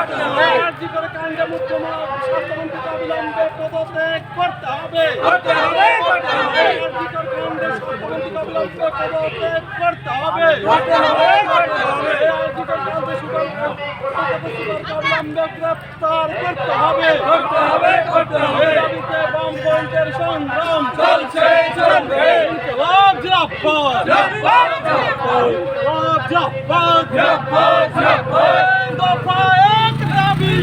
কার্যকর কাণ্ডে মুখ্যমন্ত্রী স্বাস্থ্যমন্ত্রীকে অবিলম্বে পদত্যাগ করতে হবে। কার্যকর কাণ্ডে স্বাস্থ্যমন্ত্রীকে অবিলম্বে পদত্যাগ করতে হবে। কার্যকর কাণ্ডে সুপারকে অবিলম্বে গ্রেপ্তার করতে হবে। এই দাবিতে বামফ্রন্টের সংগ্রাম চলছে চলবে। ইনকিলাব জিন্দাবাদ, ইনকিলাব জিন্দাবাদ। দফা এক দাবি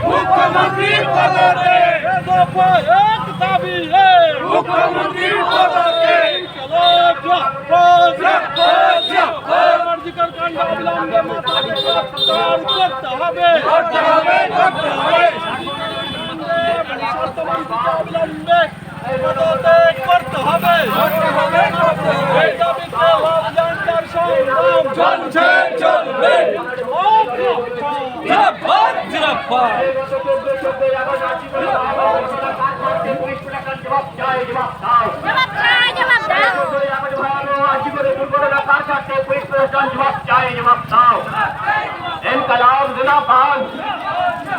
মুখ্যমন্ত্রীর পদত্যাগ, দফা এক দাবি মুখ্যমন্ত্রীর পদত্যাগ। ইনকিলাব জিন্দাবাদ, কার্যকর কাণ্ড অবিলম্বে মাতাকে গ্রেপ্তার করতে হবে। স্বাস্থ্যমন্ত্রীকে অবিলম্বে পদত্যাগ করতে হবে। এই দাবিতে লকডাউনের সংগ্রাম চলছে চলবে।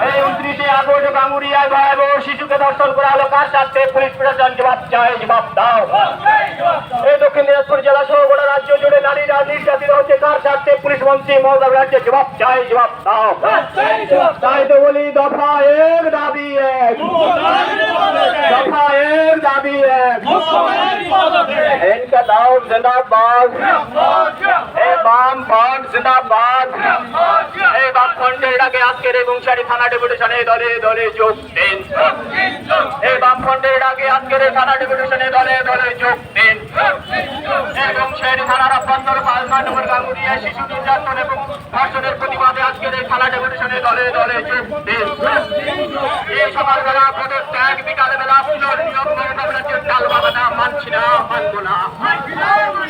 এই 29শে আগস্ট গাঙ্গুরিয়ায় ভয়াবহ শিশুকে ধর্ষণ করা হলো, কার স্বার্থে পুলিশ প্রশাসন জবাব চাই, জবাব দাও। এই দক্ষিণ দিনাজপুর জেলা সহ গোটা রাজ্য জুড়ে নারীরা নির্যাতিত হচ্ছে, কার স্বার্থে পুলিশ মন্ত্রী মমতা ব্যানার্জি জবাব চাই, জবাব দাও। তাই তো বলি দফা এক দাবি এক, দফা এক দাবি এক। ইনকিলাব জিন্দাবাদ, এই বামফ্রন্ট জিন্দাবাদ। এই বামফ্রন্টের ডাকে আজকের এই মুংশিয়ারি থানা ডেপুটেশনে দলে দলে যোগ দিন। এই বামফ্রন্টের ডাকে আজকের এই থানা ডেপুটেশনে দলে দলে যোগ দিন। এই মুংশিয়ারি থানার অভ্যন্তর 5 নম্বর গাঙ্গুরিয়ায় শিশু নির্যাতন এবং ধর্ষণের প্রতিবাদে আজকের এই থানা ডেপুটেশনে দলে দলে যোগ দিন। এই সকালবেলা পদত্যাগ, বিকালবেলা পুজোর নিয়ম ডাল বাগানা মানছি না, মানব না। এই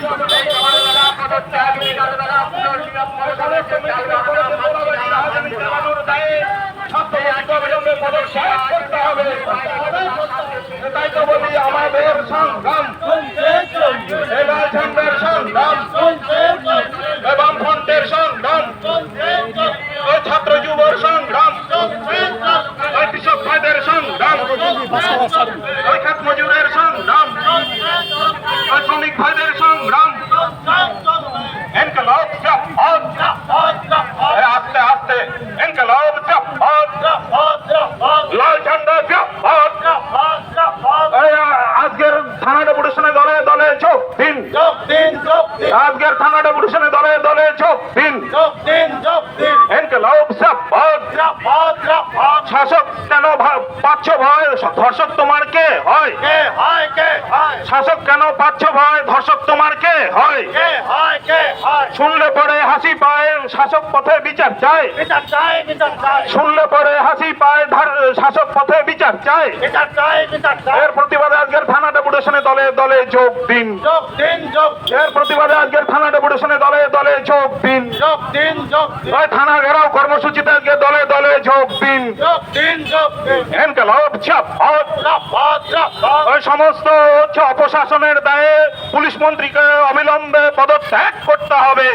সকালবেলা পদত্যাগ, বিকালবেলা পুজোর নিয়ম ডাল বাগানা মানছি না, মানব না। তাই তো বলি আমাদের সংগ্রাম ঝান্ডার সংগ্রাম, বামফ্রন্টের সংগ্রাম, ছাত্র যুবর সংগ্রাম, কৃষক ভাইদের সংগ্রাম, খাত মজুরের সংগ্রাম, শ্রমিক ভাইদের সংগ্রাম। ইনকিলাব জিন্দাবাদ, আস্তে আস্তে ইনকিলাব জিন্দাবাদ, লাল ঝান্ডা জিন্দাবাদ। আজকের থানা ডেপুটেশনে দলে দলে যোগ দিন, আজকের থানা ডেপুটেশনে দলে দলে যোগ দিন। ইনকিলাব জিন্দাবাদ। শাসক কেন পাচ্ছ ভয়, ধর্ষক তোমার কে হয়? শাসক কেন পাচ্ছ ভয়, ধর্ষক তোমার কে হয়? শুনলে পরে হাসি পায়, শাসক পথে বিচার চায়। শুনলে পরে হাসি পায়, শাসক পথে বিচার চায়। এর প্রতিবাদে আজকের থানা ডেপুটেশনে দলে দলে যোগ দিন। এর প্রতিবাদে আজকের থানা ডেপুটেশনে দলে দলে যোগ দিন। থানা ঘেরাও কর্মসূচিতে আজকে দলে দলে যোগ দিন। ইনকিলাব জিন্দাবাদ। ওই সমস্ত অপশাসনের দায়ে পুলিশ মন্ত্রীকে অবিলম্বে পদত্যাগ করতে হবে।